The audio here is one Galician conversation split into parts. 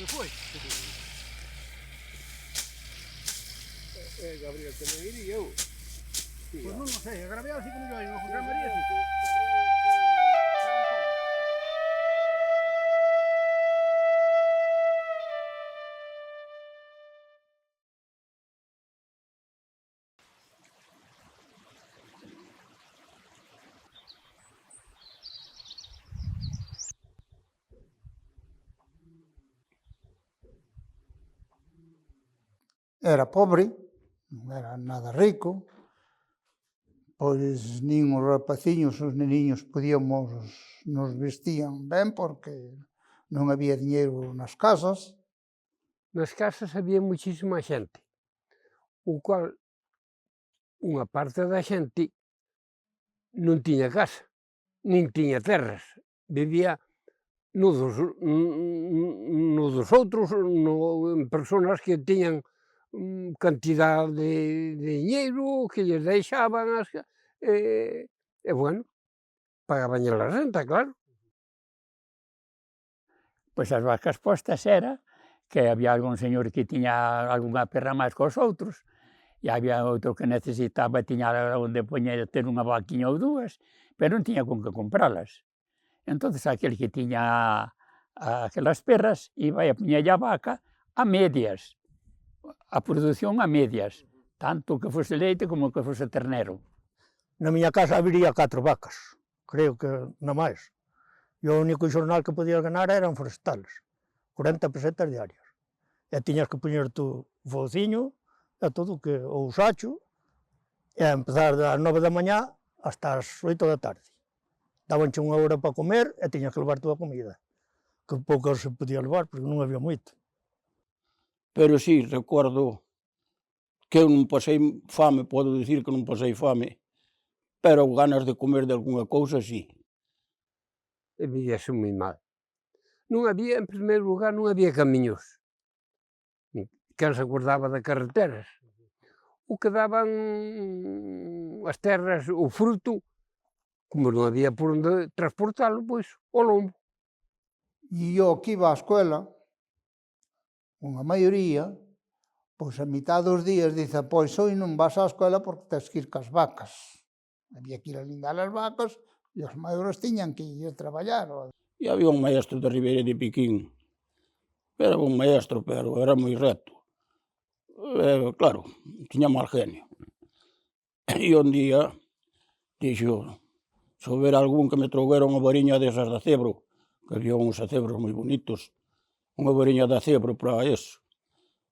que foi. Gabriel tamén iría, eu. Pois non sei, a Gabriel sí que mellor, o José María sí. Era pobre, non era nada rico, pois nin os rapaciños, os neniños podíamos, nos vestían ben porque non había diñeiro nas casas. Nas casas había muchísima xente, o cual unha parte da xente non tiña casa, nin tiña terras, vivía no dos outros, en personas que tiñan cantidad de diñeiro que lles deixaban, e bueno, pagabanlle a renta, claro. Pois as vacas postas era que había algún señor que tiña algunha perra máis cos outros, e había outro que necesitaba, tiña onde poñer, ter unha vaquiña ou dúas, pero non tiña con que compralas. Entonces aquel que tiña aquelas perras iba e poñelle a vaca a medias, a produción a medias, tanto que fose leite como que fose ternero. Na miña casa habería 4 vacas, creo que non máis. E o único xornal que podías ganar eran forestales, 40 pesetas diarias. E tiñas que poñer tú o fociño, e todo que o sacho, e a empezar das 9 da mañá hasta as 8 da tarde. Dabanche unha hora para comer e tiñas que levar tú a comida, que pouco se podía levar, porque non había moito. Pero sí, recordo que eu non pasei fame, podo dicir que non pasei fame, pero ganas de comer de algunha cousa, sí. E víase moi mal. Non había, en primeiro lugar, non había camiños. Quen se acordaba de carreteras? O que daban as terras, o fruto, como non había por onde transportalo, pois, ao lombo. E eu que iba á escola, unha maioría, pois a mitad dos días dice, pois hoxe non vas á escola porque tens que ir cas vacas. Había que ir a lindar as vacas e os maiores tiñan que ir a traballar. E había un maestro de Ribeira de Piquín, era un maestro, pero era moi recto. Claro, tiña mal genio. E un día dixo, se houber algún que me trouguera unha variña desas de acebro, que había uns acebros moi bonitos, unha variña de acebro para eso.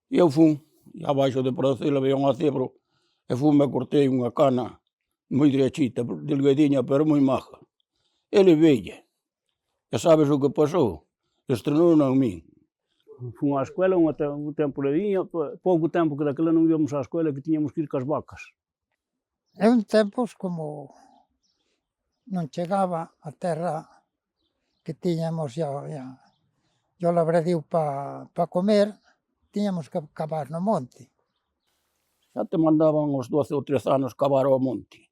E eu fun, e abaixo de Pracel había un acebro, e fun e cortei unha cana moi derechita, delgadiña, pero moi maja. Ele veille. E sabes o que pasou? Estrenou en min. Fun á escola un tempo lediña, pouco tempo que daquela non íamos á escola, que tiñamos que ir cas vacas. Eu en tempos, como non chegaba a terra que tiñamos o labradío para comer, tiñamos que cavar no monte. Xa te mandaban aos 12 ou 13 anos cavar ao monte.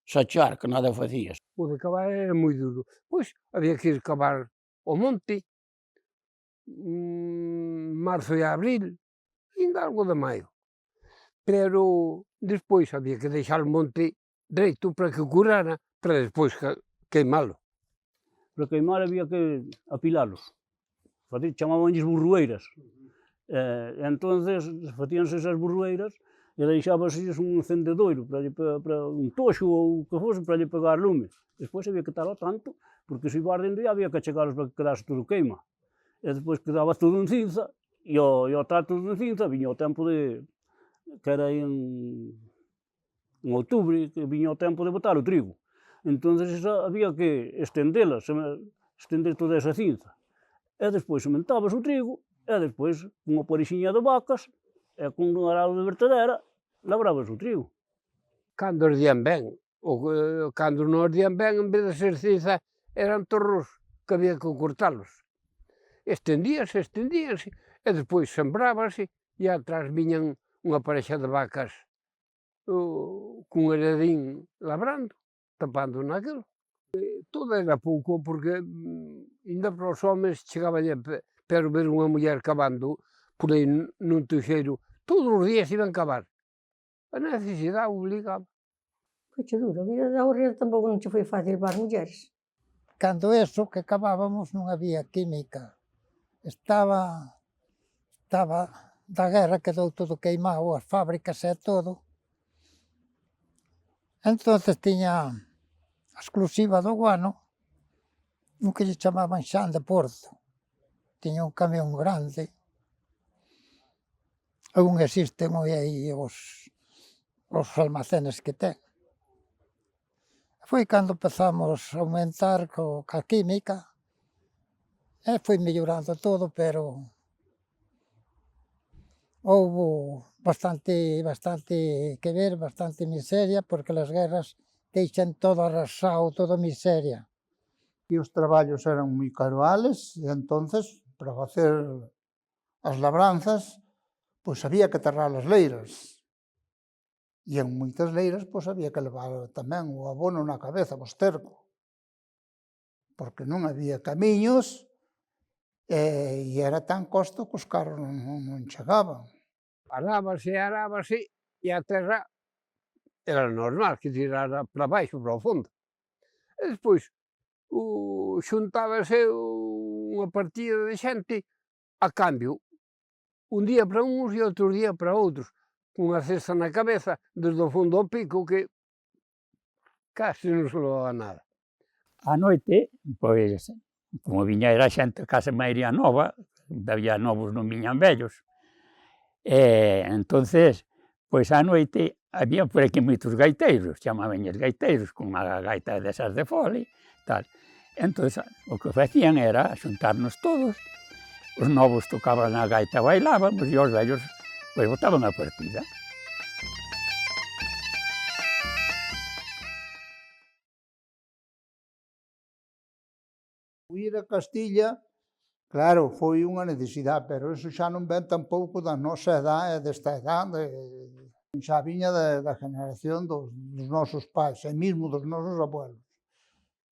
Sachar, que nada facías. O de cavar era moi duro. Pois, había que ir cavar ao monte, marzo e abril, ainda algo de maio. Pero despois había que deixar o monte recto para que curara, para despois queimalo. Para queimar había que apilalos, chamabanlles burrueiras. Entonces facíanse esas burrueiras e deixábases un encendedoiro para un toxo ou o que fose para lle pegar lume. Despois había que estar ao tanto, porque se iba ardendo había que achegalos para que quedase todo queima. E despois quedaba todo en cinza, e ao estar todo en cinza viña o tempo de, que era en outubro, que viña o tempo de botar o trigo. Entón había que estender toda esa cinza. E despois sementabas o trigo, e despois, unha parexiña de vacas, e con un arado de vertedera, labrabas o trigo. Cando ardían ben, cando non ardían ben, en vez de ser cinza, eran torros que había que cortalos. Estendíanse, e despois sembrábase, e atrás viñan unha parexa de vacas cun heredín labrando, tapando naquilo. Todo era pouco, porque ainda para os homes chegaban pero ver unha muller cavando por aí nun teixeiro, todos os días iban cavar. A necesidade obligaba. Foi che duro, a vida da horrera tampouco non che foi fácil para as mulleres. Cando eso que cavábamos non había química. Estaba da guerra, quedou todo queimado, as fábricas e todo. Entonces tiña a exclusiva do guano, un que lle chamaban Xan de Porto. Tiña un camión grande. Aún existen moi aí os almacenes que ten. Foi cando empezamos a aumentar ca química, e foi mellorando todo, pero houbo bastante que ver, bastante miseria, porque as guerras deixan todo arrasado, toda miseria. E os traballos eran moi caroales, e entonces, para facer as labranzas, pois había que terrar as leiras. E en moitas leiras, pois había que levar tamén o abono na cabeza, o esterco. Porque non había camiños, e era tan costo que os carros non chegaban. Arábase, e a terra era normal que tirara para baixo, para o fondo. E despois xuntábase unha partida de xente a cambio, un día para uns e outro día para outros, cunha cesta na cabeza, desde o fondo ao pico, que case non se levaba nada. A noite, pois, como viña era xente case maioría nova, había novos non viñan vellos, entonces, pois a noite había por aquí moitos gaiteiros, chamabanlles gaiteiros, con unha gaita desas de fole, tal. Entón, o que facían era xuntarnos todos, os novos tocaban a gaita, bailábamos, e os vellos, pois, botaban a partida. Ir a Castilla, claro, foi unha necesidade, pero eso xa non ven tampouco da nosa edad e desta edade, xa viña da generación dos nosos pais, e mesmo dos nosos abuelos,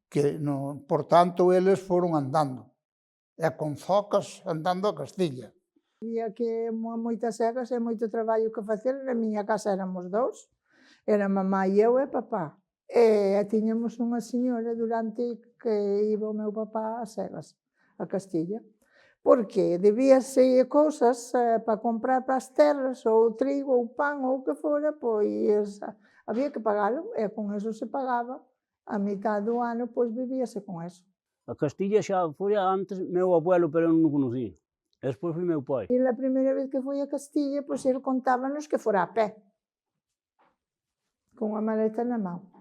que, por tanto, eles foron andando, e con zocas andando a Castilla. Había que moitas segas e moito traballo que facer, na miña casa éramos dous, era mamá e eu e papá. E tiñamos unha señora durante que iba o meu papá a segas, a Castilla, porque debíase cousas para comprar para as terras, ou trigo, ou pan, ou o que fora, pois había que pagalo, e con eso se pagaba, a mitad do ano, pois vivíase con eso. A Castilla xa foi antes meu abuelo, pero eu non o conocí. E despois foi meu pai. E a primeira vez que foi a Castilla, pois ele contábanos que fora a pé, con a maleta na mão.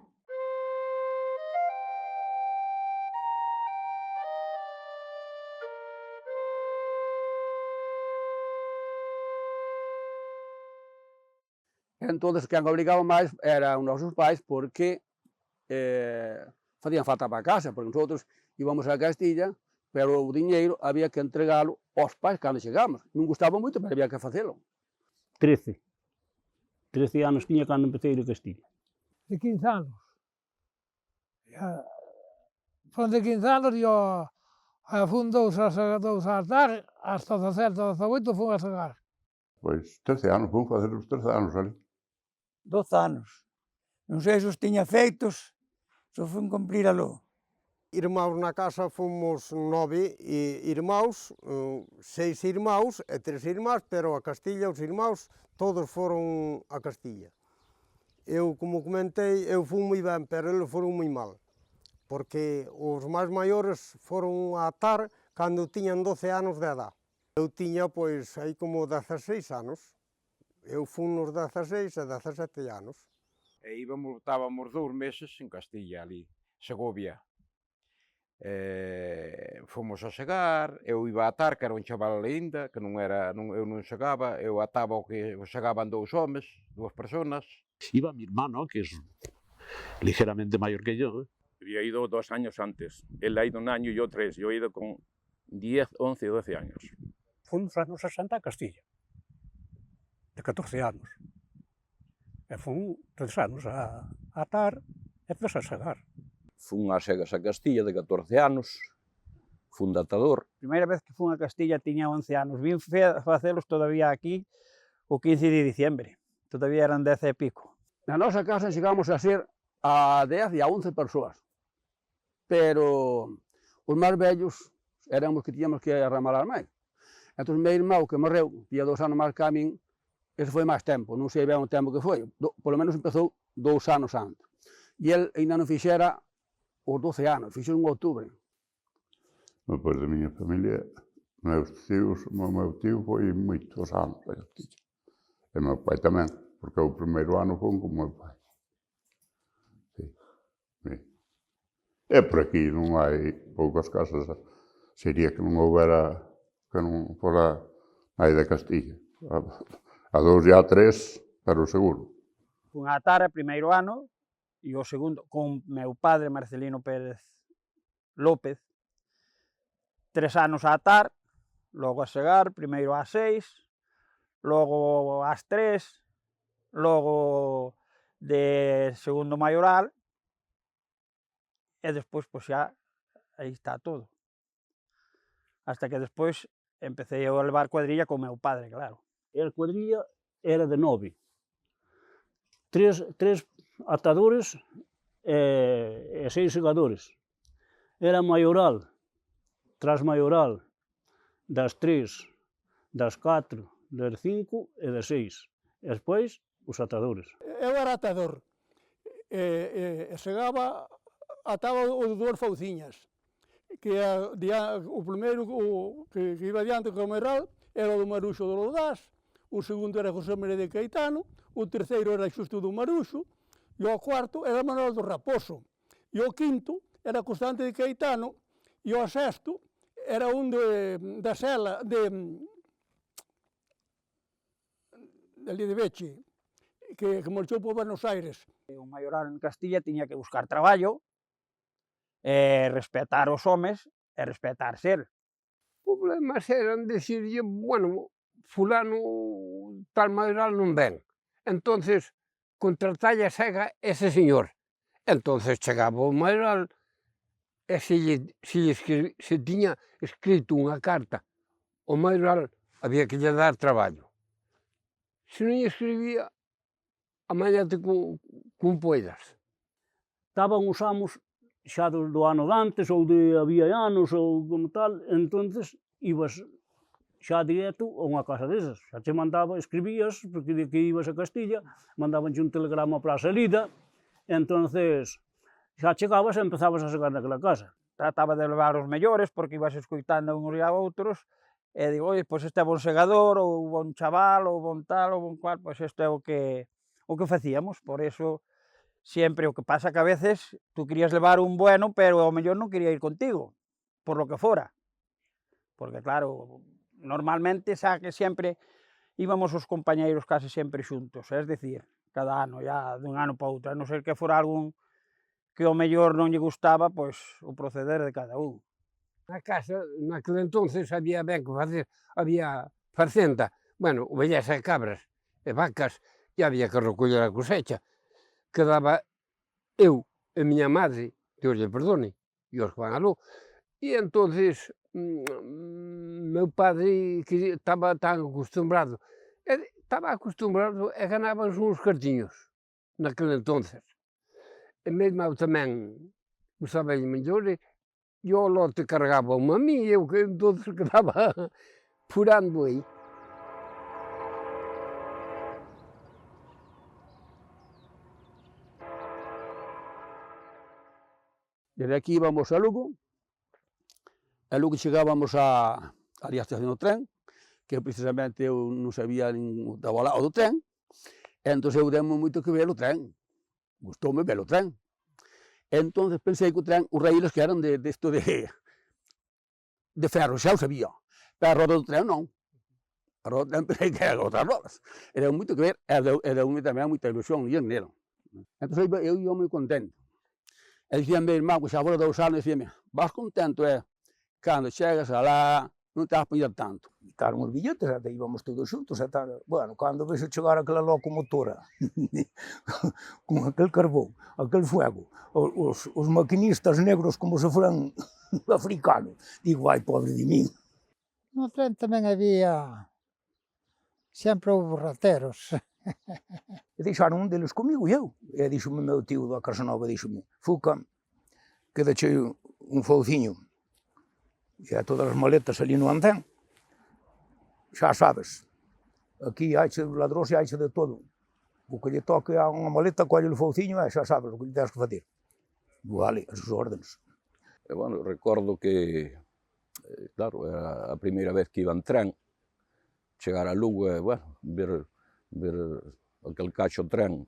Entón, quen obrigaba máis eran os nosos pais, porque facían falta para a casa, porque nosotros íbamos a Castilla, pero o diñeiro había que entregalo aos pais cando chegamos. Non gustaba moito, pero había que facelo. 13 anos tiña cando empecé a ir a Castilla. De 15 anos. Foron de 15 anos e fun dous a tarde, hasta 17, 18 fun a cegar. Pois 13 anos, fun facer os 13 anos ali. 12 anos. Non sei se os tiña feitos, só fun cumprir aló. Irmáus na casa fomos 9 irmáus, 6 irmáus e 3 irmás, pero a Castilla, os irmáus, todos foron a Castilla. Eu, como comentei, eu fui moi ben, pero eles foron moi mal, porque os máis maiores foron a atar cando tiñan 12 anos de edad. Eu tiña, pois, aí como 16 anos. Eu fui nos 16 e 17 anos. E estábamos 2 meses en Castilla, ali, Segovia. Fomos a chegar, eu iba a atar, que era un chaval ainda, que eu non chegaba, eu ataba o que chegaban 2 homes, 2 personas. Iba mi hermano, que es ligeramente mayor que yo. Había ido 2 años antes, él ha ido 1 año y yo 3, yo he ido con 10, 11, 12 años. Fui nos anos 60 a Castilla, de 14 anos. E fun 3 anos a atar e 3 a segar. Fun a segas a Castilla de 14 anos, fun datador. A primeira vez que fun a Castilla tiña 11 anos, vin facelos todavía aquí o 15 de diciembre, todavía eran 10 e pico. Na nosa casa chegamos a ser a 10 e a 11 persoas, pero os máis vellos éramos que tiñamos que arramalar máis. Entón, meu irmão que morreu, tía 2 anos máis que a min, ese foi máis tempo, non sei ben o tempo que foi, polo menos empezou 2 anos antes. E el ainda non fixera os 12 anos, fixo en outubro. Depois da miña familia, meus tios, o meu tio foi moitos anos a Castilla. E meu pai tamén, porque o primeiro ano foi con meu pai. Sí. Sí. E por aquí non hai poucas casas, sería que non houbera, que non fora aí de Castilla. A 2 e a 3, pero seguro. Fun a Tara primeiro ano e o segundo con meu padre Marcelino Pérez López, 3 anos a Atar, logo a Segar, primeiro a 6, logo ás 3, logo de segundo maioral, e despois, pois xa, aí está todo. Hasta que despois empecé a levar cuadrilla con meu padre, claro. A cuadrilla era de 9. Tres atadores e 6 segadores. Era maioral, tras maioral, das 3, das 4, das 5 e das 6. E despois, os atadores. Eu era atador, segaba, ataba os 2 fauciñas, que o primeiro que iba diante co Meral era o do Maruxo do Loudás, o segundo era José María de Caetano, o terceiro era Xusto do Maruxo, e o cuarto era Manuel do Raposo, e o quinto era Constante de Caetano, e o sexto era un da Sela, de Beche, que marchou por Buenos Aires. O maioral en Castilla tiña que buscar traballo, respetar os homes e respetar ser. Problemas eran decirlle, bueno, fulano tal maioral non ven, entonces contratalle a sega ese señor. Entonces chegaba o maioral e se tiña escrito unha carta o maioral había que lle dar traballo. Se non lle escribía, amañate con poidas. Estaban os amos xa do ano de antes, ou de había anos, ou como tal, entonces ibas xa directo a unha casa desas. Xa te mandaba, escribías, porque de que ibas a Castilla, mandabanche un telegrama para a salida, entonces xa chegabas e empezabas a segar naquela casa. Trataba de levar os mellores, porque ibas escoitando uns e a outros, e digo, oi, pois este é bon segador, ou bon chaval, ou bon tal, ou bon cual, pois isto é o que facíamos, por eso sempre o que pasa que a veces tú querías levar un bueno, pero ao mellor non quería ir contigo, por lo que fora. Porque claro, normalmente xa que sempre íbamos os compañeiros case sempre xuntos, es dicir, cada ano, ya dun ano para outro, a non ser que fora algún que ao mellor non lle gustaba, pois o proceder de cada un. Na casa, naquele entonces, había ben que facer, había facenda, bueno, ovellas e cabras e vacas, e había que recoller a cosecha. Quedaba eu e miña madre, Dios lle perdone, e os que van aló, e entonces meu padre que estaba tan acostumbrado e ganaba uns cartiños naquele entonces. E mesmo eu tamén gustaba de mellor, e o lote cargaba a mí, e eu que entonces quedaba furando aí. Desde aquí íbamos a Lugo, e logo chegábamos a a estación do tren, que precisamente eu non sabía nin daba lado do tren, e entón eu demo moito que ver o tren, gustoume ver o tren. E entón pensei que o tren, os raíles que eran de ferro, xa o sabía, pero a roda do tren non. A roda do tren pensei que eran outras rodas. E deu moito que ver, e deu-me tamén moita ilusión ir nela. Entón eu ia moi contento. E dicía meu irmão, que xa fora 2 anos, dicíame, vas contento, cando chegas alá, non te vas poñer tanto. Quitaron os billetes, até íbamos todos xuntos, e tal. Bueno, cando vexo chegar aquela locomotora, con aquel carbón, aquel fuego, os maquinistas negros como se foran africano. Digo, ai, pobre de min. No tren tamén había, sempre houve rateros. E deixaron un deles comigo e eu. E díxome meu tío da Casanova, díxome, Fuca, quedache un fouciño. E a todas as maletas ali no andén. Xa sabes, aquí haiche ladróns e haiche de todo. O que lle toque a unha maleta, colle o fouciño e xa sabes o que lle tens que facer. Vale, as órdenes. E, bueno, recordo que, claro, era a primeira vez que iba en tren, chegar a Lugo e, bueno, ver aquel cacho tren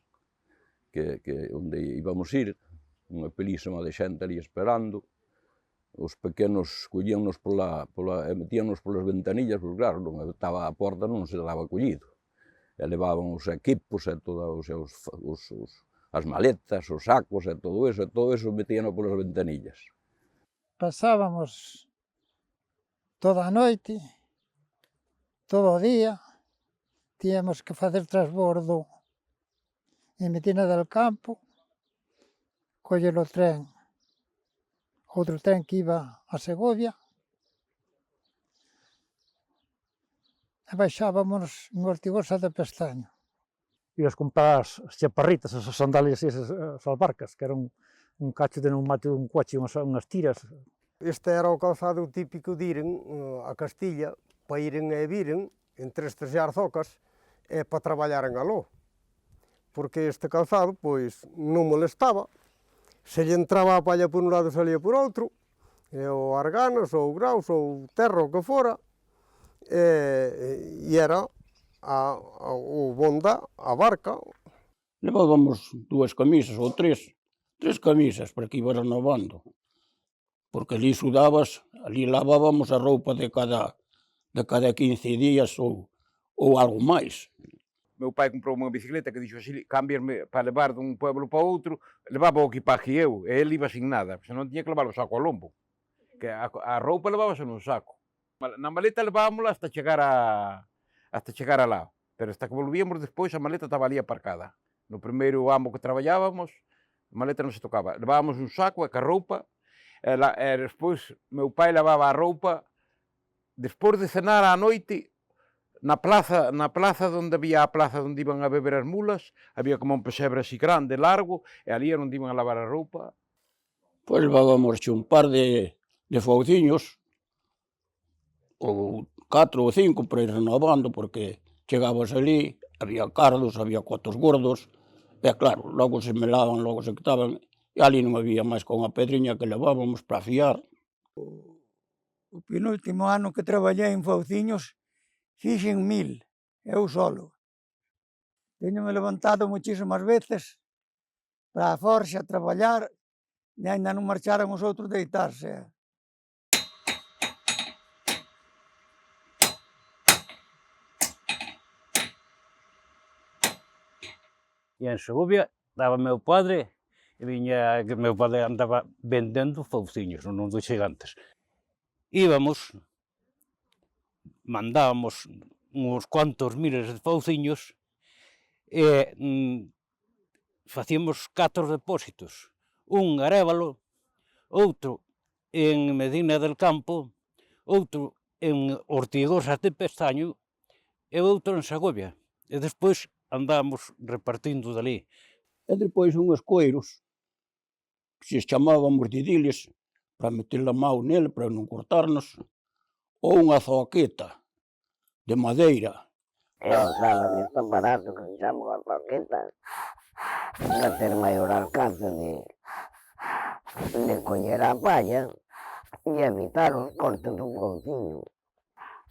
onde íbamos ir, unha pelísima de xente ali esperando, os pequenos collíannos e metíannos polas ventanillas, porque claro, non estaba a porta, non se daba collido. E levaban os equipos e todas as maletas, os sacos e todo eso metíannos polas ventanillas. Pasábamos toda a noite, todo o día, tíamos que facer transbordo en Medina del Campo, coller o tren, outro tren que iba a Segovia, e baixábamos en Ortigosa de Pestaño. Ibas comprar as chaparritas, as sandalias e as albarcas, que eran un cacho de neumático dun coche, unhas tiras. Este era o calzado típico de iren a Castilla, para iren e viren, entre estas arzocas, e para traballar en aló. Porque este calzado, pois, non molestaba, se lle entraba a palla por un lado, salía por outro, ou arganas, ou graus, ou terra, o que fora, e era o bonda, a barca. Levábamos 2 camisas ou 3 camisas para que ibas renovando, porque ali sudabas, ali lavábamos a roupa de cada 15 días ou algo máis. Meu pai comprou unha bicicleta que dixo así, cámbiasme para levar dun pueblo para outro, levaba o equipaje eu, e ele iba sin nada, senón tiña que levar o saco ao lombo, que a roupa levábase nun saco. Na maleta levábamos hasta chegar alá, pero hasta que volvíamos despois a maleta estaba ali aparcada. No primeiro amo que traballábamos, a maleta non se tocaba, levábamos un saco e ca roupa, e despois meu pai levaba a roupa, despois de cenar á noite, na plaza onde había a plaza onde iban a beber as mulas, había como un pesebre así grande, largo, e ali era onde iban a lavar a roupa. Pois levábamos un par de fouciños, ou 4 ou 5 para ir renovando, porque chegabas ali, había cardos, había cotos gordos, e claro, logo se melaban, logo se quitaban, e ali non había máis con a pedriña que levábamos para afiar. O penúltimo ano que traballei en fouciños, fixen 1000, eu solo. Teñome levantado muchísimas veces para a forxa a traballar, e ainda non marcharan os outros deitarse. E en Segovia daba meu padre, e viña que meu padre andaba vendendo fouciños, non dos xigantes. Íbamos, mandábamos uns cuantos miles de fouciños e facíamos 4 depósitos, un en Arévalo, outro en Medina del Campo, outro en Ortigosa de Pestaño e outro en Segovia. E despois andábamos repartindo dali. E depois unhos coiros, que se chamábamos didiles, para meter a mão nele, para non cortarnos, ou unha zoqueta de madeira. Eu usaba deste aparato que se chama a zoqueta, para ter maior alcance de coller a palla e evitar os cortes do fouciño.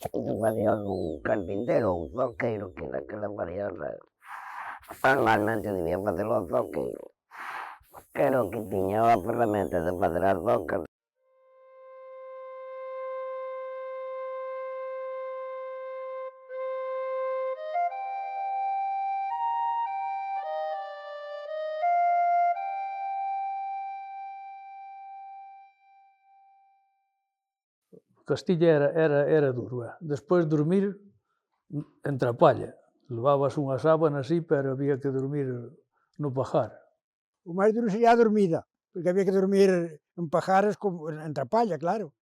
Iso facía un carpintero ou un zoqueiro, que naquela varianza normalmente debía facelo o zoqueiro, que era o que tiña a ferramenta de facer as zocas. Castilla era duro, despois dormir entre a palla. Levabas unha sábana así, pero había que dormir no pajar. O máis duro sería a dormida, porque había que dormir en pajares entre a palla, claro.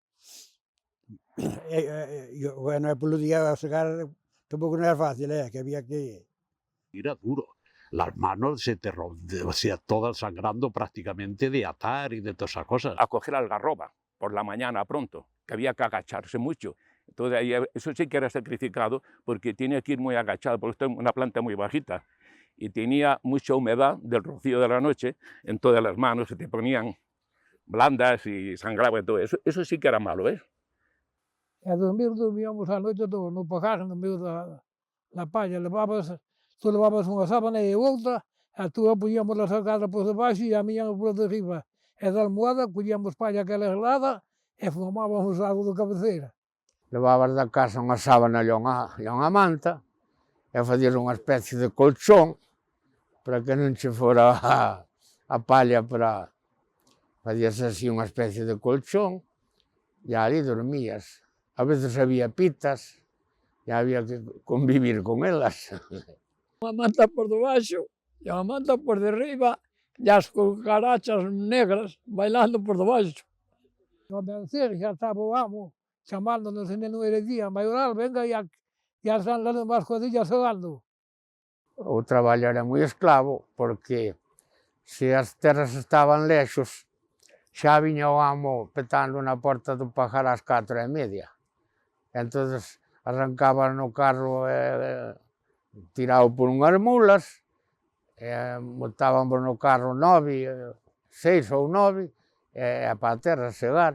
Bueno, polo día a segar tampouco non era fácil, que había que... Era duro. Las manos se te o sea, todas sangrando prácticamente de atar y de todas esas cosas. A coger algarroba por la mañana pronto, que había que agacharse mucho. Entonces, ahí, eso sí que era sacrificado, porque tenía que ir muy agachado, porque esto es una planta muy bajita, y tenía mucha humedad del rocío de la noche, en todas las manos se te ponían blandas y sangraba y todo eso. Eso sí que era malo, ¿ves? E dormíamos a noite todo no pajar, no medio da palla, tú levabas unha sábana e outra, a túa poñíamos a sacada por debaixo e a miña por derriba. E da almohada collíamos palla aquela gelada e formábamos algo de cabeceira. Levabas da casa unha sábana e unha manta e facías unha especie de colchón para que non che fora a palla para... Facías así unha especie de colchón e ali dormías. A veces había pitas e había que convivir con elas. Unha manta por debaixo e unha manta por derriba e as cucarachas negras bailando por debaixo. Ao vencer xa estaba o amo chamándonos en el día, maioral, venga, e están las demás codillas segando. O traballo era moi esclavo, porque se as terras estaban lexos, xa viña o amo petando na porta do pajar ás 4:30. Entón, arrancaba no carro tirado por unhas mulas, montábamos no carro 9, 6 ou 9, e para a terra segar.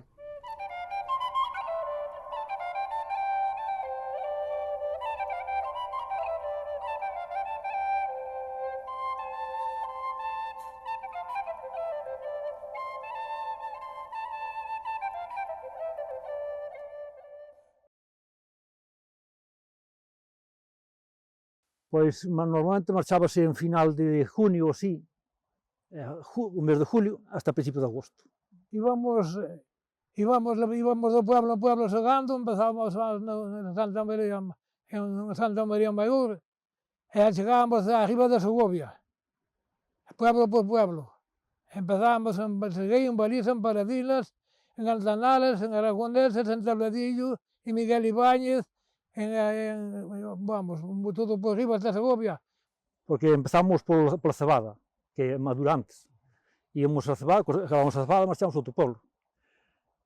Pois normalmente marchábase en final de junio ou así, o mes de julio, hasta principios de agosto. Íbamos do pueblo a pueblo segando, empezábamos en Santa María Maior, e chegábamos arriba de Segovia, pueblo por pueblo. Empezábamos en Seguí, en Baliza, en Paradilas, en Altanales, en Aragoneses, en Tabladillo, en Miguel Ibáñez, vamos, todo por arriba hasta Segovia. Porque empezamos pola cebada, que é madura antes. Íamos a cebada, acabamos a cebada, marchamos a outro pueblo.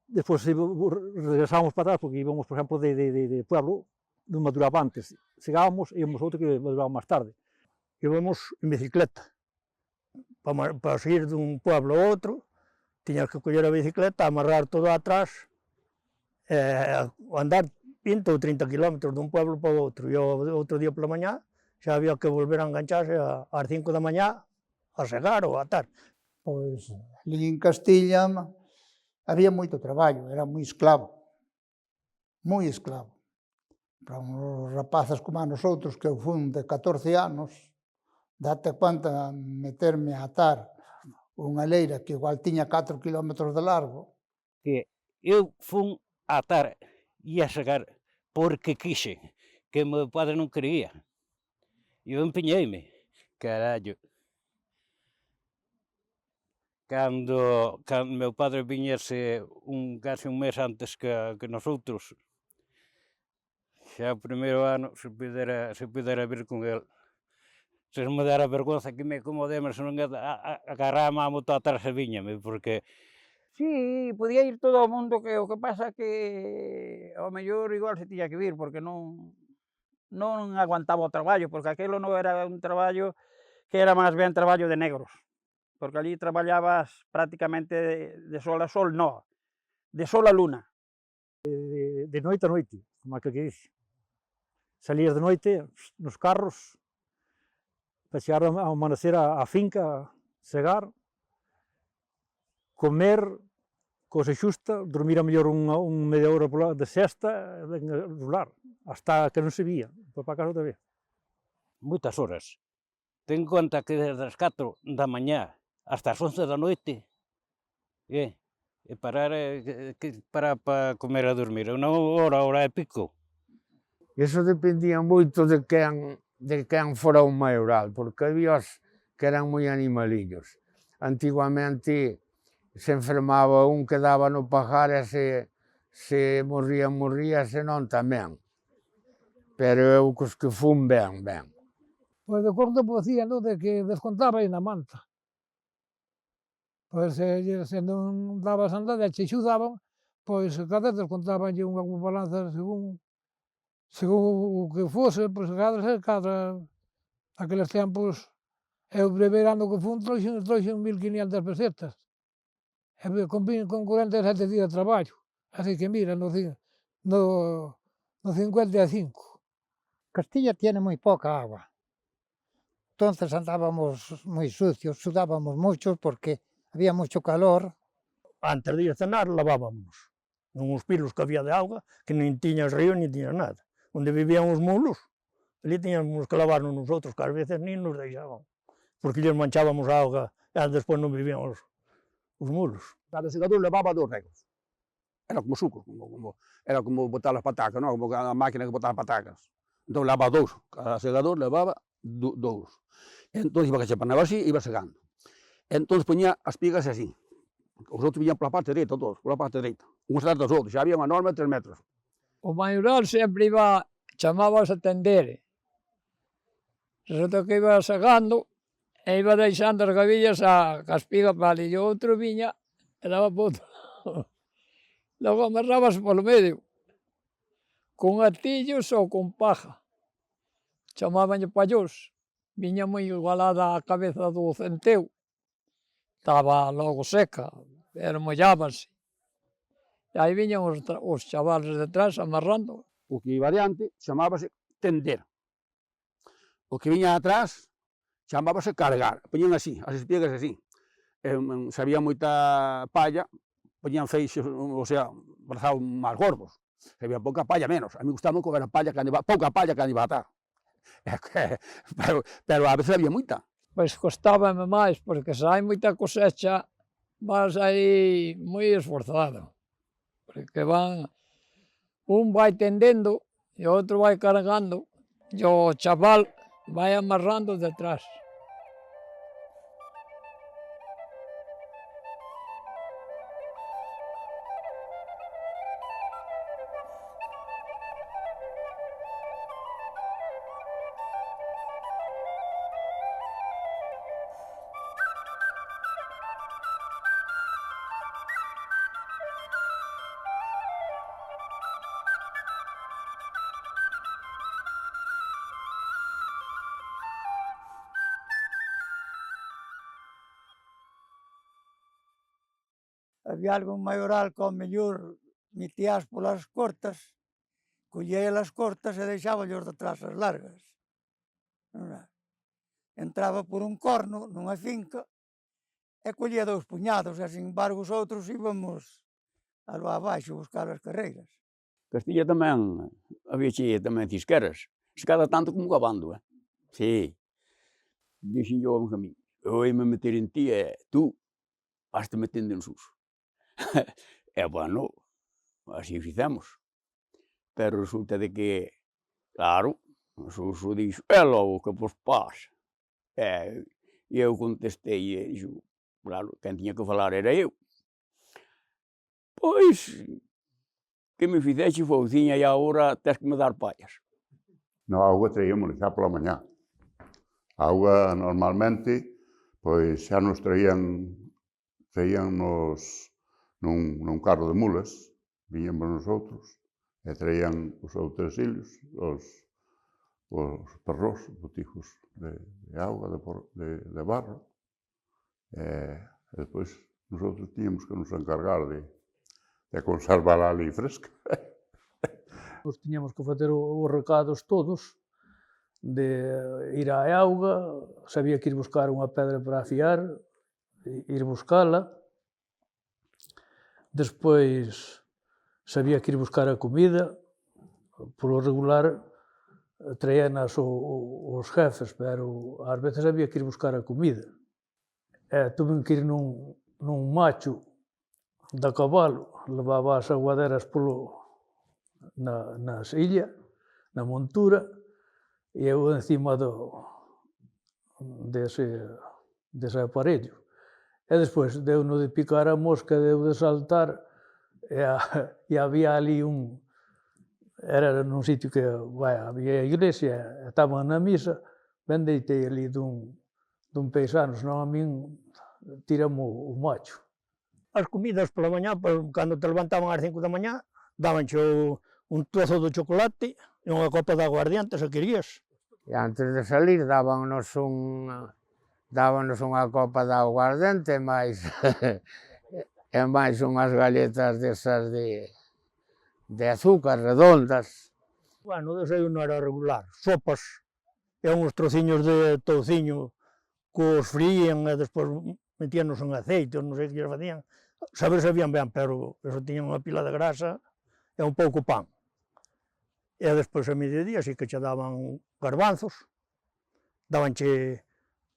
Despois regresábamos para atrás, porque íbamos, por exemplo, de pueblo, non maduraba antes. Chegábamos e íamos a outro que maduraba máis tarde. Íbamos en bicicleta. Para seguir dun pueblo a outro, tiñas que coller a bicicleta, amarrar todo atrás, andar 20 ou 30 kilómetros dun pueblo para o outro, e o outro día pola mañá xa había que volver a engancharse ás 5 da mañá a segar ou a atar. Pois, ali en Castilla había moito traballo, era moi esclavo, moi esclavo. Para uns rapazas como a nosotros, que eu fui de 14 anos, date conta meterme a atar unha leira que igual tiña 4 kilómetros de largo. Que eu fun a atar e a segar porque quixen, que meu padre non quería. Eu empeñeime, carallo. Cando meu padre viñese case un mes antes que nosotros, xa o primeiro ano se pudera vir con el, se me dera vergonza que me acomodemos, se non agarraba a moto atrás e viñame, porque... Sí, podía ir todo o mundo, que o que pasa que ao mellor igual se tiña que vir, porque non aguantaba o traballo, porque aquilo non era un traballo que era máis ben traballo de negros, porque ali traballabas prácticamente de sol a sol, no, de sol a luna. De noite a noite, como aquel que dice. Salías de noite nos carros, para chegar ao amanecer á finca, segar, comer, cousa xusta, dormir a mellor un media hora de sesta, rolar, hasta que non se vía, para casa outra vez. Moitas horas. Ten conta que desde as 4 da mañá hasta as 11 da noite, e parar para comer e dormir, unha hora e pico. Iso dependía moito de quen fora un maioral, porque había os que eran moi animaliños. Antiguamente se enfermaba un quedaba no pajar e se morría, se non tamén. Pero eu cos que fun ben. Pois de corte facía, non, de que descontaba aí na manta. Pois se non dabas andade e che axudaban, pois cada descontabanlle unha balanza según o que fose, pois cada aqueles tempos, eu o primeiro ano que fun trouxen 1.500 pesetas, con 47 días de traballo, así que mira, no 55. Castilla tiene muy poca agua. Entonces andábamos muy sucios, sudábamos mucho porque había mucho calor. Antes de ir a cenar lavábamos uns pilos que había de auga, que nin tiñas río nin tiñas nada. Onde vivían os mulos, ali tiñamos que lavarnos nosotros, que ás veces nin nos deixaban, porque lles manchábamos a auga e despois non vivían os mulos. Cada segador levaba 2 regos. Era como suco, era como botar as patacas, non? Como a máquina que botaba patacas. Entón levaba 2, cada segador levaba 2. Entón iba que se panaba así, iba segando. Entón poñía as pigas así. Os outros viñan pola parte dereita, todos, pola parte dereita. Uns atrás dos outros, xa había unha norma de 3 metros. O maioral sempre iba, chamábase a tender. Resulta que iba segando e iba deixando as gavillas a espiga para ali. E o outro viña e daba por outro. Logo amarrábase polo medio, con atillos ou con paja. Chamábanlle pallós. Viña moi igualada a cabeza do centeo. Estaba logo seca, pero mollábase. E aí viñan os chavales detrás amarrando. O que iba adiante chamábase tender. O que viña atrás chamábase cargar. Poñían así, as espigas así. Se había moita palla, poñían feixes, o sea, brazados máis gordos. Se había pouca palla, menos. A mí gustaba que era pouca palla que animatar. Pero a veces había moita. Pois costábame máis, porque se hai moita cosecha, vas aí moi esforzado. Porque un vai tendendo e o outro vai cargando e o chaval vai amarrando detrás. Había algún maioral que ao mellor metías polas cortas, collía as cortas e deixáballos detrás as largas. Entraba por un corno nunha finca e collía 2 puñados, e sin embargo os outros íbamos algo abaixo buscar as carreiras. Castilla tamén, había tamén cisqueras, se cada tanto como gabando, Sí. Dixen yo a un amigo, eu ia me meter en ti e tú has te metendo en sus. E bueno, así fizemos. Pero resulta de que, claro, o Suso dixo, é logo que vos pasa. E eu contestei e dixo, claro, quen tiña que falar era eu. Pois, que me fixeche fouciña e agora tes que me dar pallas. No, a auga traíamos xa pola mañá. A auga normalmente, pois xa nos traíamos nun carro de mulas, viñamos nosotros, e traían os outresillos, os perros, botijos de auga, de barro, e despois nosotros tiñamos que nos encargar de conservar ali fresca. Nos tiñamos que facer os recados todos, de ir á auga, se había que ir buscar unha pedra para afiar, ir buscala. Despois, se había que ir buscar a comida, polo regular, traíanas os jefes, pero ás veces había que ir buscar a comida. E tuve que ir nun macho da cabalo, levaba as aguaderas na silla, na montura, e eu encima dese aparello. E despois deu no de picar a mosca, deu de saltar, e había ali era nun sitio que, había a iglesia, estaban na misa, ben deitei ali dun paisano, senón a min tírame o macho. As comidas pola mañá, cando te levantaban ás 5 da mañá, dabanche un trozo de chocolate e unha copa de aguardiente, se querías. E antes de salir dábanos unha copa de aguardente e máis unhas galletas desas de azúcar redondas. Bueno, o desayuno era regular, sopas e uns trociños de touciño que os frían e despois metíanos en aceite, non sei que facían. Saber sabían ben, pero eso tiñan unha pila de grasa e un pouco pan. E despois a mediodía sí que che daban garbanzos, dabanche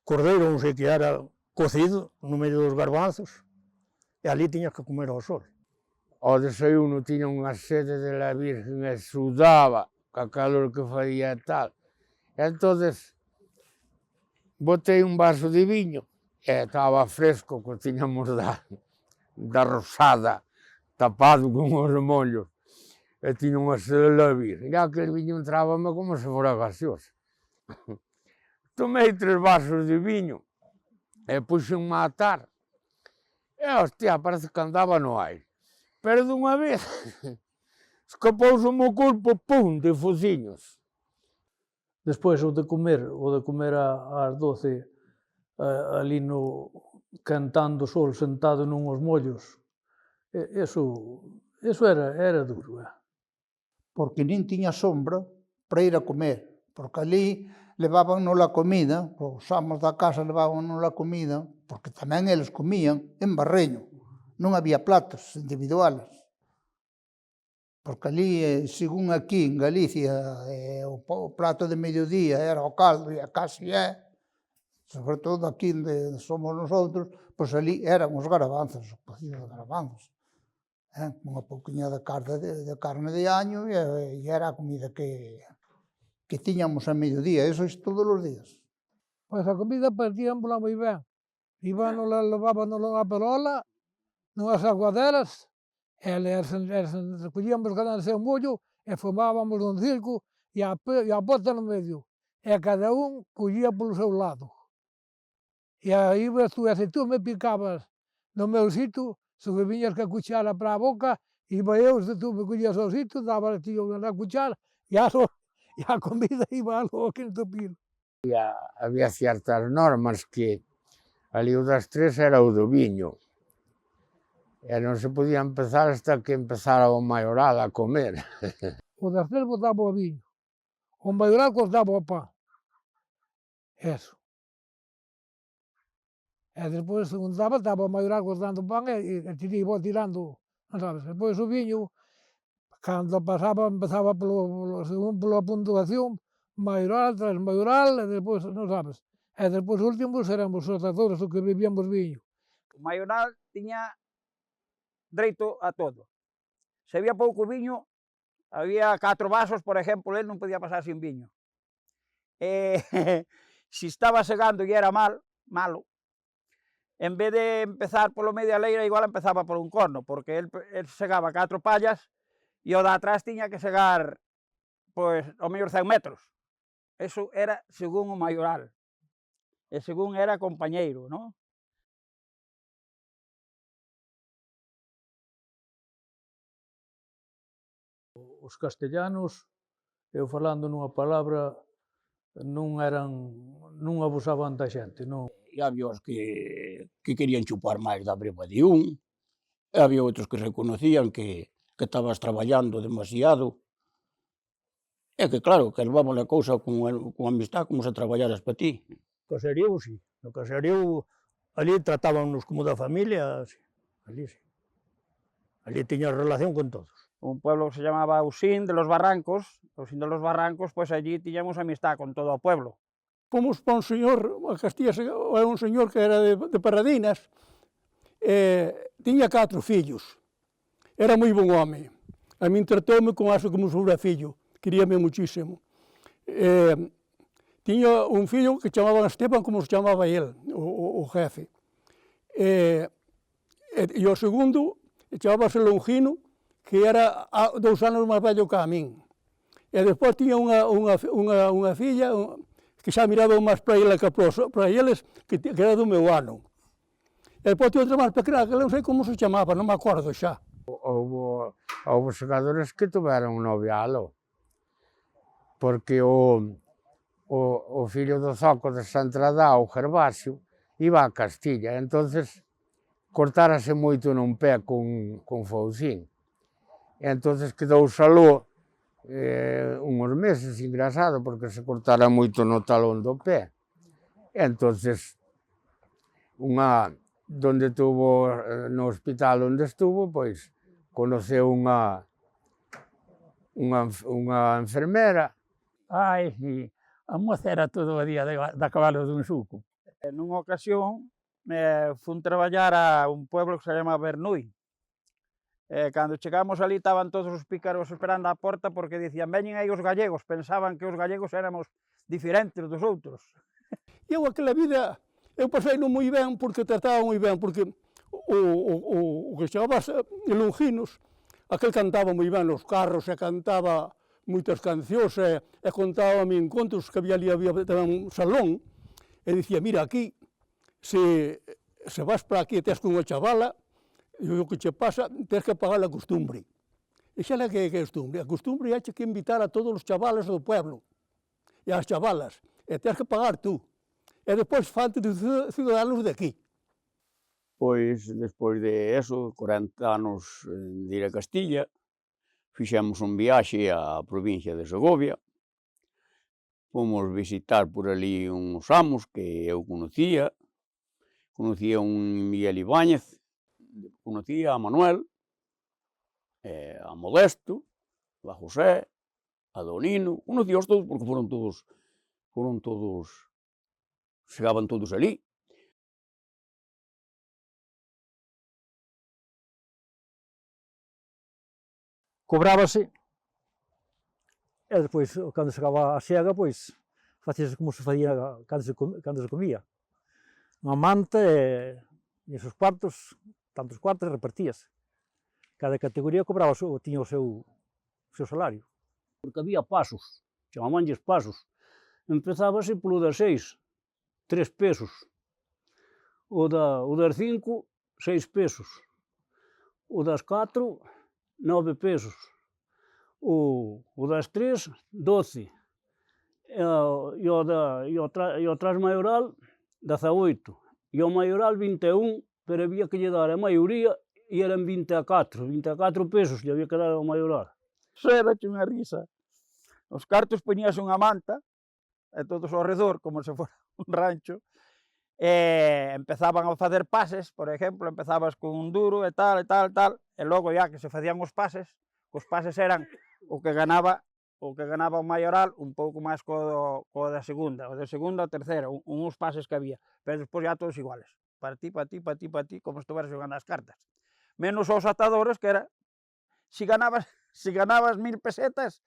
cordeiro, non sei que era, cocido no medio dos garbanzos, e ali tiñas que comer ao sol. Ao desayuno tiña unha sede de la Virgen e sudaba, ca calor que facía e tal. E entonces botei un vaso de viño e estaba fresco, que tiñamos da rosada, tapado con os mollos, e tiña unha sede de la Virgen. E aquel viño entrábame como se fora gaseosa. Tomei 3 vasos de viño e puxenme a atar. E, hostia, parece que andaba no aire. Pero dunha vez, escapouse o meu corpo, pum, de fociños. Despois o de comer ás 12, ali cantando o sol, sentado nunhos mollos, eso era duro. Porque nin tiña sombra para ir a comer, porque ali levábanos a comida, os amos da casa levábanos a comida, porque tamén eles comían en barreño, non había platos individuales. Porque ali, según aquí en Galicia, o plato de mediodía era o caldo e a casi sobre todo aquí onde somos nosotros, pois ali eran os garabanzos, os cocidos garabanzos. Unha pouquiña de carne de año e era a comida que tiñamos a mediodía, eso é todos os días. Pois a comida partíanmola moi ben. Levábanos unha perola, nunhas aguaderas, e recollíamos cada seu mollo e formábamos un circo e a bota no medio. E cada un collía polo seu lado. E aí se tú me picabas no meu sitio, se me viñas ca cuchara para a boca, iba eu, se tú me collías ao sitio, daba ti na cuchara e a comida iba ao quinto pilo. Había ciertas normas que ali o das 3 era o do viño. E non se podía empezar hasta que empezara o maioral a comer. O das 3 botaba o viño, o maioral cortaba o pan. Eso. E despois, según estaba o maioral cortando o pan e iba tirando, sabes? Despois o viño, cando empezaba según pola puntuación, maioral tras maioral, e despois, non sabes? E despois os últimos éramos os tratores, os que bebíamos viño. O maioral tiña dereito a todo. Se había pouco viño, había 4 vasos, por exemplo, el non podía pasar sin viño. Se estaba segando e era malo, en vez de empezar polo medio da leira, igual empezaba por un corno, porque el segaba 4 pallas e o de atrás tiña que segar, pois, ao mellor 100 metros. Eso era según o maioral, e según era compañeiro, non? Os castellanos, eu falando nunha palabra, non abusaban da xente, non. E había os que querían chupar máis da breva de un, e había outros que reconocían que estabas traballando demasiado, e que claro, que levaban a cousa con amistad como se traballaras para ti. Caserío, sí. No caserío, ali tratábanos como da familia, sí. Ali sí. Ali tiña relación con todos. Un pueblo que se llamaba Usín de los Barrancos, pues allí tiñamos amistad con todo o pueblo. Fomos para un señor, a Castilla é un señor que era de Parradinas, tiña 4 fillos, era moi bon home, a min tratoume como se fora fillo, queríame muchísimo. Tiña un fillo que chamaban Esteban, como se chamaba el, o jefe, e o segundo chamábase Longino, que era 2 anos máis vello que a min. E despois tiña unha filla que xa miraba máis para ela que para eles, que era do meu ano. E despois tiña outra máis pequena, que non sei como se chamaba, non me acordo xa. Houve segadores que tuveron un novialo, porque o fillo do Zoco de Santradá, o Gervasio, iba a Castilla, entonces cortárase moito nun pé con Foucín. E entonces quedou saló uns meses engrasado, porque se cortara moito no talón do pé. E entonces, no hospital onde estuvo, pois, conoceu unha enfermera. Ai, si, a moza era todo o día da cabalo dun suco. Nunha ocasión, fun traballar a un pueblo que se chama Bernuy. Cando chegamos ali estaban todos os pícaros esperando á porta porque dicían, veñen aí os gallegos, pensaban que os gallegos éramos diferentes dos outros. Eu aquela vida, eu pasei non moi ben porque trataba moi ben, porque o que chamabas Longinos, aquel cantaba moi ben nos carros e cantaba moitas cancións e contaba contos que había tamén un salón e dicía, mira, aquí, se vas para aquí e tes con unha chavala, e o que che pasa, tens que pagar a costumbre. E xa que é a costumbre? A costumbre é que invitar a todos os chavales do pueblo e as chavalas, e tens que pagar tú. E despois fante de ciudadanos de aquí. Pois, despois de eso, 40 anos de ir a Castilla, fixemos un viaxe á provincia de Segovia, fomos visitar por ali uns amos que eu conocía un Miguel Ibáñez, conocía a Manuel, a Modesto, a José, a Donino, conocíaos todos porque foron todos, chegaban todos ali. Cobrábase, e despois, cando chegaba a xega, pois, facíase como se facía cando se comía. Unha manta e esos cuartos, tantos cuartos, repartíase. Cada categoría cobraba, tiña o seu salario. Porque había pasos, chamabanlles pasos. Empezábase polo das 6, 3 pesos. O das 5, 6 pesos. O das 4, 9 pesos. O das 3, 12. E o transmaioral, 18. E o maioral, 21, pero había que lle dar a maioría e eran 24 pesos lle había que dar ao maioral. Sérache unha risa. Os cartos poñíase unha manta, e todos ao redor, como se fora un rancho, e empezaban a facer pases, por exemplo, empezabas con un duro e tal, e logo ya que se facían os pases eran o que ganaba o maioral un pouco máis co da segunda, o da segunda o terceira, uns pases que había, pero despois ya todos iguales, para ti, como se estuveras xogando as cartas. Menos os atadores, que era, si ganabas 1000 pesetas,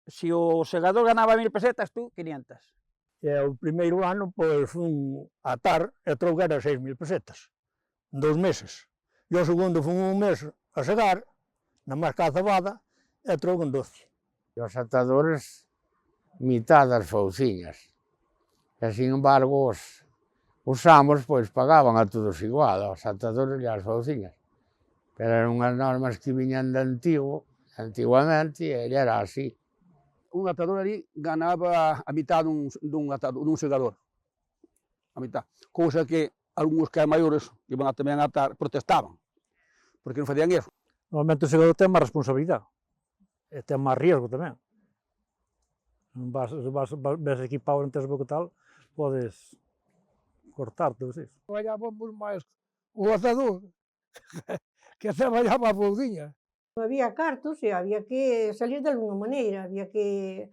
si o segador ganaba 1000 pesetas, tú 500. E o primeiro ano, pois, fun a atar e trouxera 6000 pesetas, 2 meses. E o segundo fun un mes a segar, na máis cazabada, e trouxen 12. E os atadores, mitad das fouciñas. E, sin embargo, os amos, pois, pagaban a todos igual, aos atadores e ás fouciñas. Pero eran unhas normas que viñan de antigamente, e era así. Un atador ali ganaba a mitad dun segador, a mitad. Cousa que algúns que eran maiores, que iban tamén a atar, protestaban, porque non facían eso. Normalmente o segador ten máis responsabilidade, e ten máis riesgo tamén. Ves equipado en tes bo que tal, podes cortarte, ou iso. Traballábamos máis o atador, que traballaba a foudiña. Había cartos e había que salir de alguna maneira, había que...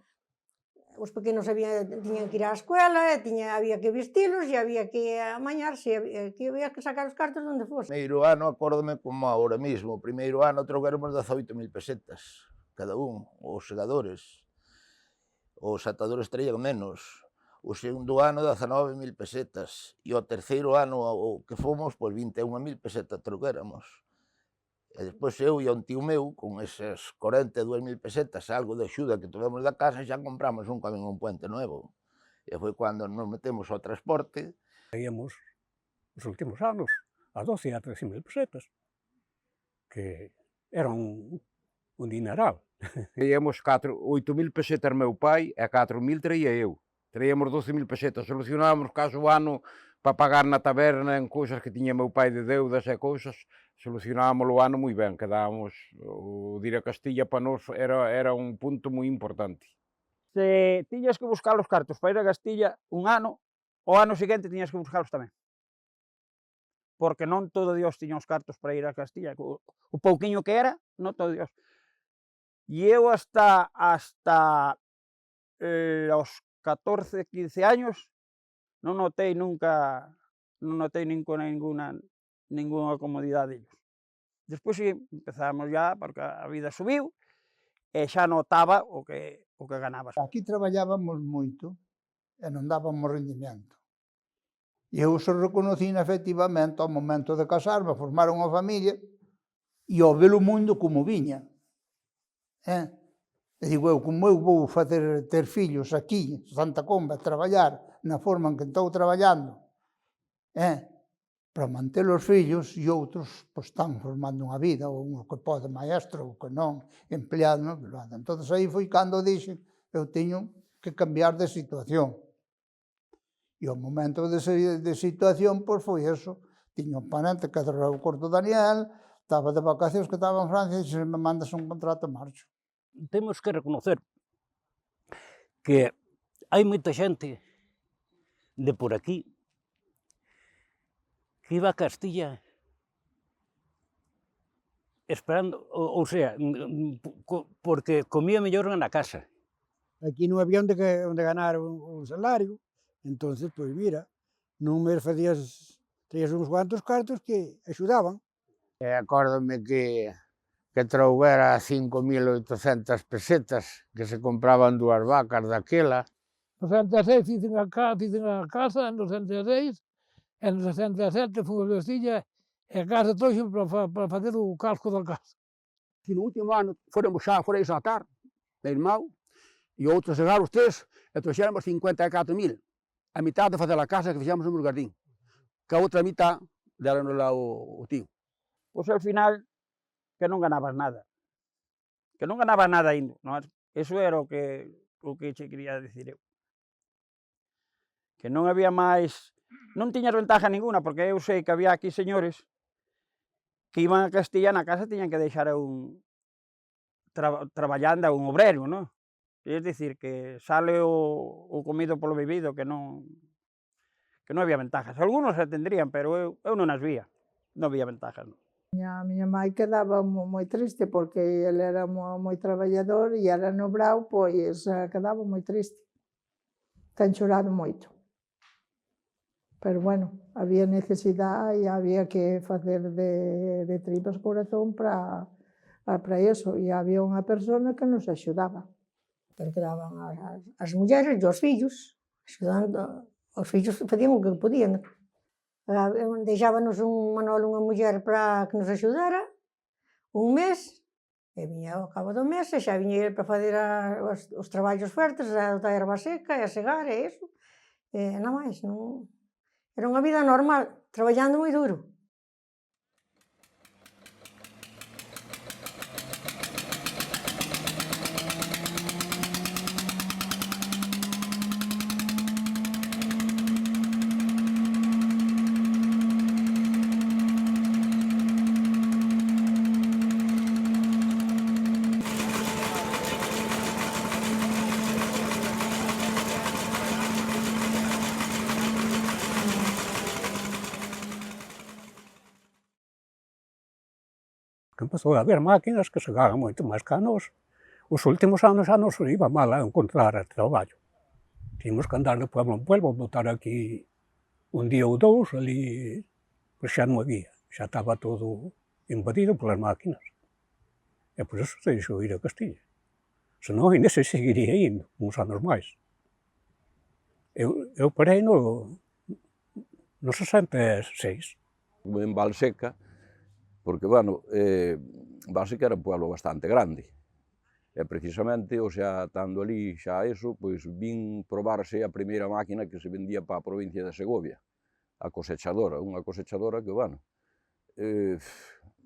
Os pequenos tiñan que ir á escuela, había que vestilos e había que amañarse, había que sacar os cartos onde fose. Primeiro ano, acórdome como ahora mismo, o primeiro ano trouxéramos 18.000 pesetas cada un, os segadores. Os atadores traían menos. O segundo ano 19.000 pesetas e o terceiro ano o que fomos, pois 21.000 pesetas troquéramos. E despois eu e un tío meu, con esas 42.000 pesetas, algo de axuda que tivemos da casa, xa compramos un camión puente nuevo. E foi cando nos metemos ao transporte. Íamos, nos últimos anos, a 12 e a 13.000 pesetas, que era un dineral. Traíamos 8.000 pesetas meu pai e 4.000 traía eu. Traíamos 12.000 pesetas, solucionábamos caso o ano para pagar na taberna en cousas que tiña meu pai de deudas e cousas, solucionábamos o ano moi ben, quedábamos, o de ir a Castilla para nós era un punto moi importante. Se tiñas que buscar os cartos para ir a Castilla un ano, o ano seguinte tiñas que buscarlos tamén. Porque non todo Dios tiña os cartos para ir a Castilla, o pouquiño que era, non todo Dios. E eu hasta os 14, 15 años non notei nunca, ninguna comodidade deles. Despois sí, empezamos ya, porque a vida subiu, e xa notaba o que ganabas. Aquí traballábamos moito e non dábamos rendimento. E eu se reconocín efectivamente ao momento de casarme, formar unha familia e ao ver o mundo como viña. E digo eu, como eu vou ter fillos aquí, Santa Comba, traballar na forma en que estou traballando, para manter os fillos e outros están formando unha vida, ou un que pode maestro, ou que non, empleado, non? Entón aí foi cando dixen, eu teño que cambiar de situación. E o momento de situación, pois foi eso, tiña un panente que era o Corto Daniel, estaba de vacacións que estaba en Francia e se me mandas un contrato marcho. Temos que reconocer que hai moita xente de por aquí que iba a Castilla esperando, ou sea, porque comía mellor na casa. Aquí non había onde ganar un salario, entonces, pois mira, nun mes traías uns cuantos cartos que axudaban. Acórdome que trouvera 5.800 pesetas que se compraban 2 vacas daquela. No 66 fixen a casa, no 66, e no 67 fomos a Castilla, e a casa trouxen para facer o casco da casa. E no último ano fora exaltar, meu irmão, e outros chegaron os 3, e trouxéramos 54.000. A mitad de fazer a casa que fixemos no Jardín, que a outra mitad deron lá o tío. Pois ao final, que non ganabas nada. Que non ganabas nada indo. Eso era o que che quería dicir eu. Que non había máis... Non tiñas ventaja ninguna, porque eu sei que había aquí señores que iban a Castilla na casa tiñan que deixar traballando a un obrero, non? É dicir, que sale o comido polo bebido, que non había ventajas. Algunos se tendrían, pero eu non as vía. Non había ventajas, non. A miña mãe quedaba moi triste porque ele era moi traballador e era no Brau, pois quedaba moi triste. Ten chorado moito. Pero bueno, había necesidade e había que facer de tripas corazón para eso. E había unha persona que nos axudaba. Pero quedaban as mulleres e os fillos, axudando. Os fillos facían o que podían. Deixábanos un Manolo, unha muller para que nos axudara un mes, e viña ao cabo do mes, e xa viña ele para fazer os traballos fuertes, a da erva seca, e a segar, e iso, e nada máis, non... Era unha vida normal, traballando moi duro. Empezou a haber máquinas que se ganan moito máis que a nós. Os últimos anos xa nos iba mal a encontrar traballo. Tínhamos que andar de pueblo en pueblo, botar aquí un día ou dous, ali, pois xa non había. Xa estaba todo invadido polas máquinas. E por eso se deixou ir a Castilla. Senón, ainda se seguiría indo, uns anos máis. Eu parei no 66. En Valseca, porque, bueno, Valseca era un pueblo bastante grande, e precisamente, o sea, estando ali xa eso, pois vin probarse a primeira máquina que se vendía para a provincia de Segovia, a cosechadora, unha cosechadora que, bueno,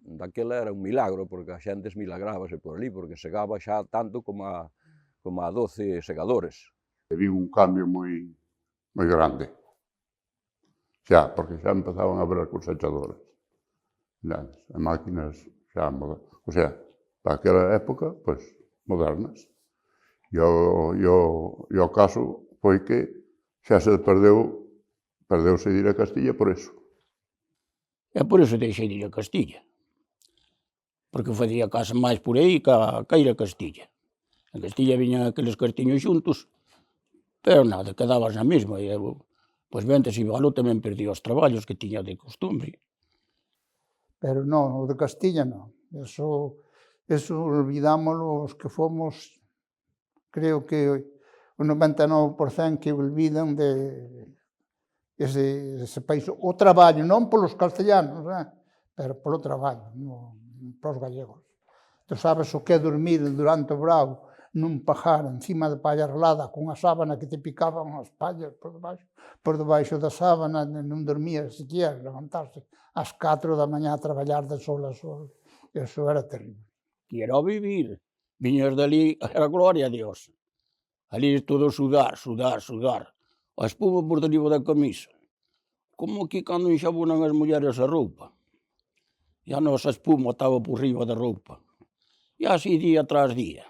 daquela era un milagro, porque a xente esmilagrábase por ali, porque segaba xa tanto como a 12 segadores. Vi un cambio moi grande, xa, porque xa empezaban a ver as cosechadoras, as máquinas xa, o sea, para aquela época, pois, modernas. E o caso foi que xa se perdeuse de ir a Castilla por eso. E por iso deixei de ir a Castilla, porque facía casa máis por aí ca ir a Castilla. En Castilla viñan aqueles cartiños xuntos, pero nada, quedabas na mesma. E eu, pois ventes, igual tamén perdí os traballos que tiña de costumbre. Pero non, o de Castilla non. Eso olvidámoslo os que fomos, creo que o 99% que olvidan de ese país. O traballo, non polos castellanos, pero polo traballo, polos gallegos. Tu sabes o que é dormir durante o brao nun pajar encima de palla arrelada con unha sábana que te picaban as pallas por debaixo da sábana, non dormías sequera, levantarse ás 4 da mañá a traballar de sol a sol. Eso era terrible. Quiero vivir. Viñas dali, era gloria a Dios. Ali todo sudar. A espuma por deriva da camisa. Como que cando enxabonan as mulleres a roupa. E a nosa espuma estaba por riba da roupa. E así día tras día.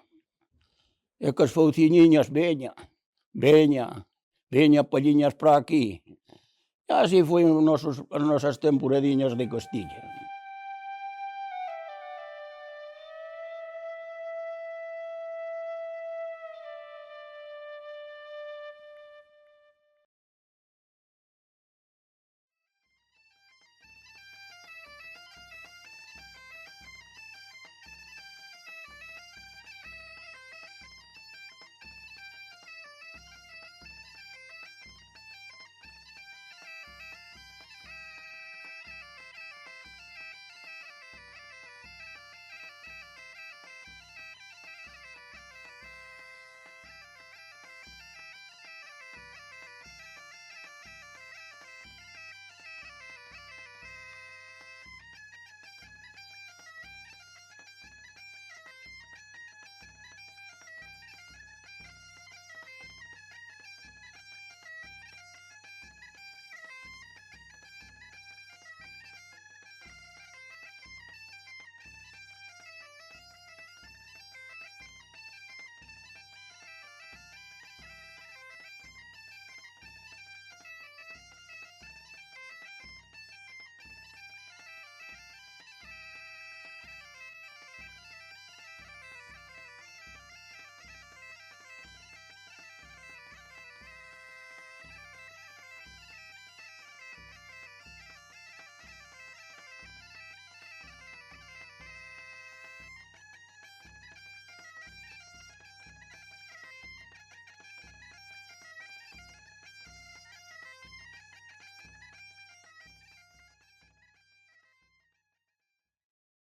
E que as fouciñiñas, veña, palliñas para aquí. E así foi as nosas temporadiñas de Castilla.